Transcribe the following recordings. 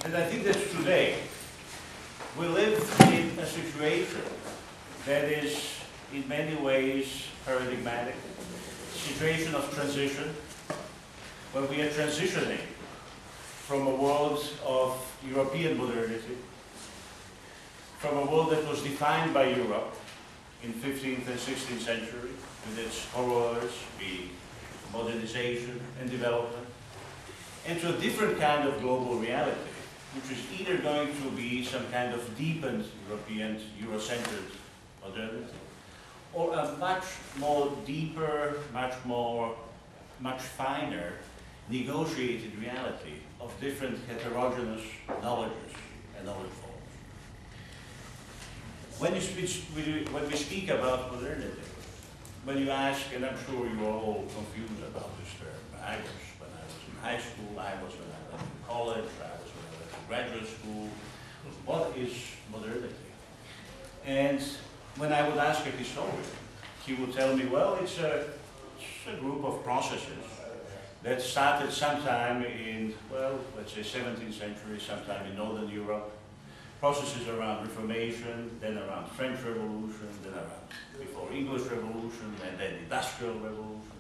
And I think that today we live in a situation that is in many ways paradigmatic, situation of transition, where we are transitioning from a world of European modernity, from a world that was defined by Europe in 15th and 16th century, with its horrors, the modernization and development, into a different kind of global reality, which is either going to be some kind of deepened European, Euro-centered modernity, or a much more deeper, much finer, negotiated reality of different heterogeneous knowledges and knowledge forms. When we speak about modernity, when you ask, and I'm sure you are all confused about this term, I was when I was in high school, I was when I was in college, I was when I was in graduate school, what is modernity? And when I would ask a historian, he would tell me, well, it's a group of processes that started sometime in, well, let's say 17th century, sometime in Northern Europe, processes around Reformation, then around French Revolution, then around before English Revolution, and then Industrial Revolution.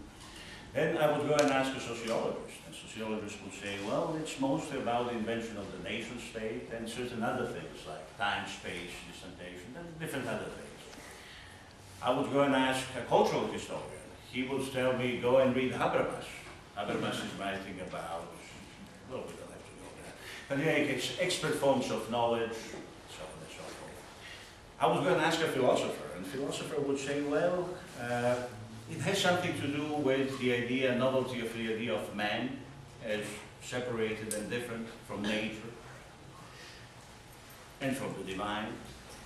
Then I would go and ask a sociologist, and sociologists would say, well, it's mostly about the invention of the nation state and certain other things like time, space, distantation, and different other things. I would go and ask a cultural historian. He would tell me, go and read Habermas. Habermas is writing about, well, we don't have to go there. But yeah, it's expert forms of knowledge, so on and so forth. I was going to ask a philosopher, and the philosopher would say, well, it has something to do with the idea, novelty of the idea of man as separated and different from nature and from the divine.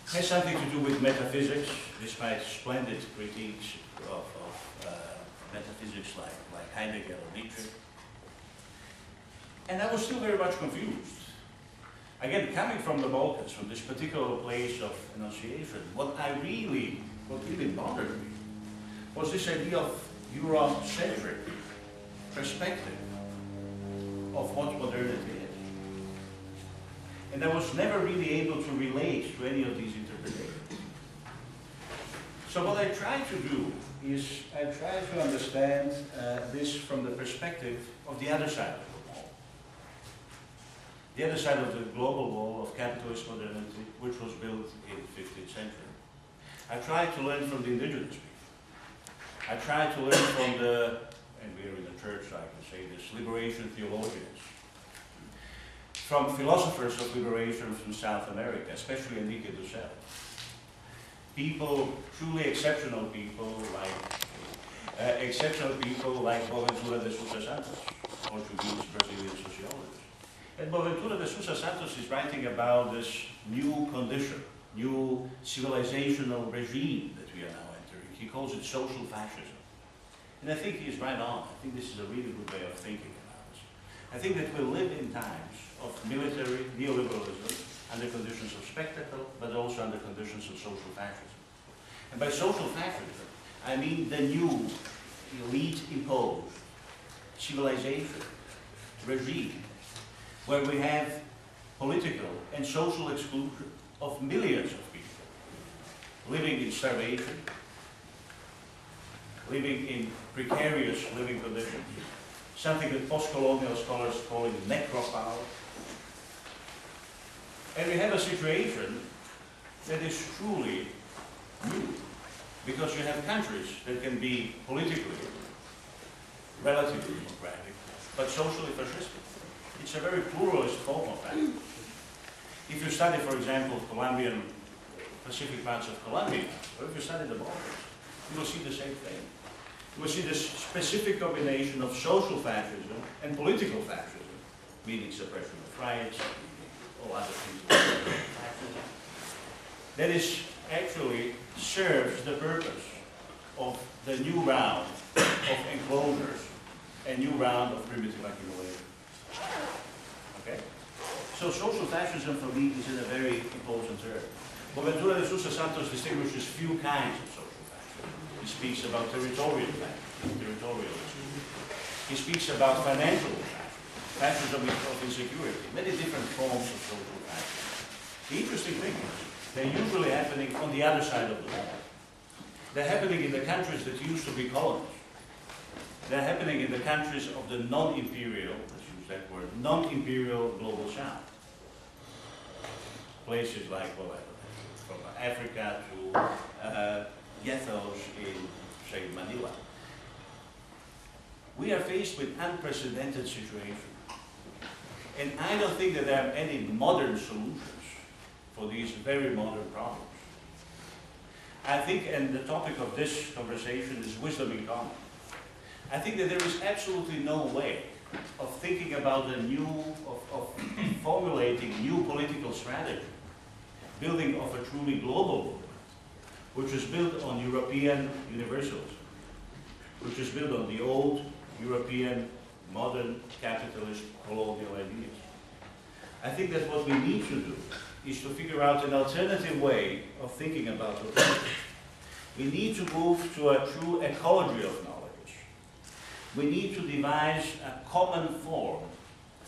It has something to do with metaphysics, despite splendid critiques of metaphysics like Heidegger or Nietzsche. And I was still very much confused. Again, coming from the Balkans, from this particular place of enunciation, what really bothered me was this idea of Eurocentric perspective of what modernity is. And I was never really able to relate to any of these interpretations. So what I try to do is I try to understand this from the perspective of the other side of the wall. The other side of the global wall of capitalist modernity, which was built in the 15th century. I try to learn from the indigenous people. I try to learn from the, and we're in a church, so I can say this, liberation theologians. From philosophers of liberation from South America, especially Enrique Dussel. People, truly exceptional people like Boaventura de Sousa Santos, Portuguese Brazilian sociologist. And Boaventura de Sousa Santos is writing about this new condition, new civilizational regime that we are now entering. He calls it social fascism. And I think he's right on. I think this is a really good way of thinking about this. I think that we live in times of military neoliberalism under conditions of spectacle, but also under conditions of social fascism. And by social fascism, I mean the new elite-imposed civilization regime, where we have political and social exclusion of millions of people living in starvation, living in precarious living conditions, something that post-colonial scholars call necropower. And we have a situation that is truly new, because you have countries that can be politically relatively democratic, but socially fascistic. It's a very pluralist form of that. If you study, for example, Colombian, Pacific parts of Colombia, or if you study the Balkans, you will see the same thing. You will see this specific combination of social fascism and political fascism, meaning suppression of riots, all other things. That is actually serves the purpose of the new round of enclosures, a new round of primitive accumulation. Okay? So social fascism for me is in a very important term. Boaventura de Sousa Santos distinguishes few kinds of social fascism. He speaks about territorial fascism, territorialism. He speaks about financial fascism. fashions of insecurity, many different forms of social fashion. The interesting thing is, they're usually happening on the other side of the wall. They're happening in the countries that used to be colonies. They're happening in the countries of the non-imperial, let's use that word, non-imperial global south. Places like, well, from Africa to ghettos in, say, Manila. We are faced with unprecedented situation. And I don't think that there are any modern solutions for these very modern problems. I think, and the topic of this conversation is wisdom in common. I think that there is absolutely no way of thinking about a new, of formulating new political strategy, building of a truly global movement, which is built on European universalism, which is built on the old European, modern, capitalist, colonial ideas. I think that what we need to do is to figure out an alternative way of thinking about the world. We need to move to a true ecology of knowledge. We need to devise a common form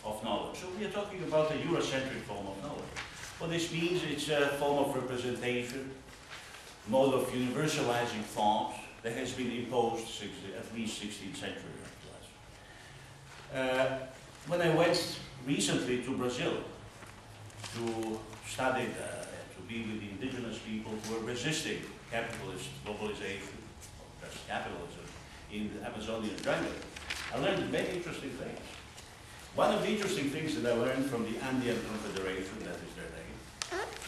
of knowledge. So we are talking about a Eurocentric form of knowledge. What this means, it's a form of representation, mode of universalizing thought that has been imposed at least 16th century to us. When I went recently to Brazil to study, to be with the indigenous people who were resisting capitalist globalization, or just capitalism, in the Amazonian jungle, I learned many interesting things. One of the interesting things that I learned from the Andean Confederation, that is their name,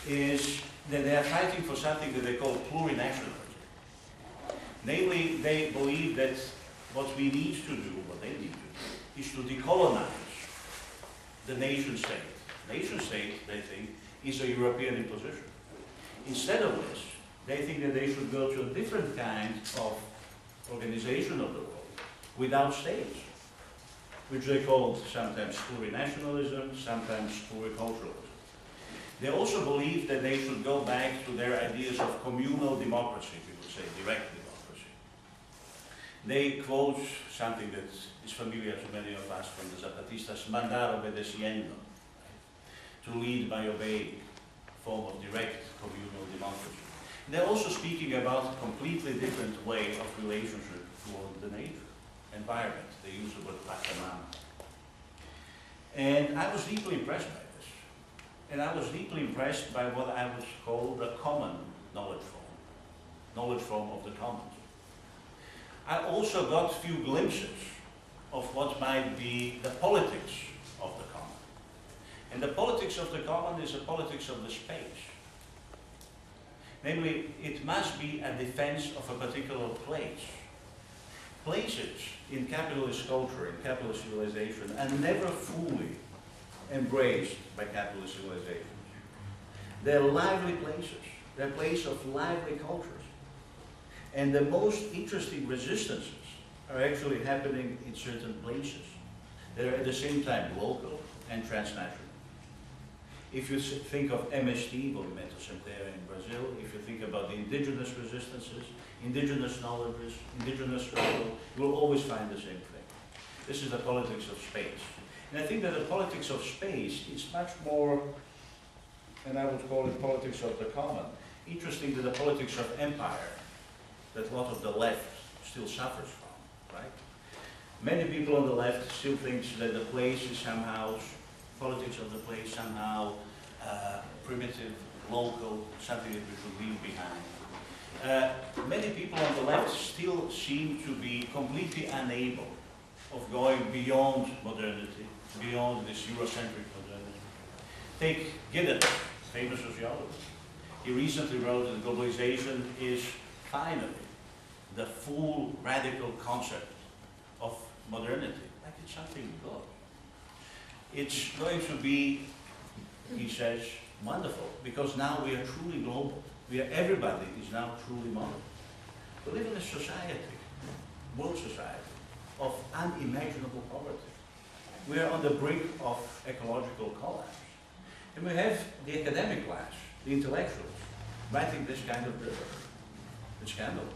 is that they are fighting for something that they call plurinationalism. Namely, they believe that what we need to do, what they need to do, is to decolonize the nation state. Nation state, they think, is a European imposition. Instead of this, they think that they should go to a different kind of organization of the world without states, which they call sometimes plurinationalism, sometimes pluriculturalism. They also believe that they should go back to their ideas of communal democracy, people say direct democracy. They quote something that is familiar to many of us from the Zapatistas, mandar obedeciendo, to lead by obeying, form of direct communal democracy. They're also speaking about a completely different way of relationship toward the nature, environment. They use the word pachamama. And I was deeply impressed by this. And I was deeply impressed by what I would call the common knowledge form of the commons. I also got a few glimpses of what might be the politics of the common. And the politics of the common is a politics of the space. Namely, it must be a defense of a particular place. Places in capitalist culture, in capitalist civilization, are never fully embraced by capitalist civilization. They're lively places. They're places of lively cultures. And the most interesting resistances are actually happening in certain places that are at the same time local and transnational. If you think of MST, Movimento Sem Terra in Brazil, if you think about the indigenous resistances, indigenous knowledges, indigenous struggle, you will always find the same thing. This is the politics of space. And I think that the politics of space is much more, and I would call it politics of the common, interesting than the politics of empire that a lot of the left still suffers from, right? Many people on the left still think that the place is somehow, politics of the place somehow primitive, local, something that we should leave behind. Many people on the left still seem to be completely unable of going beyond modernity, beyond this Eurocentric modernity. Take Giddens, famous sociologist. He recently wrote that globalization is finally the full radical concept of modernity. Like it's something good. It's going to be, he says, wonderful, because now we are truly global. Everybody is now truly modern. We live in a society, world society, of unimaginable poverty. We are on the brink of ecological collapse. And we have the academic class, the intellectuals, writing this kind of paper. It's scandalous.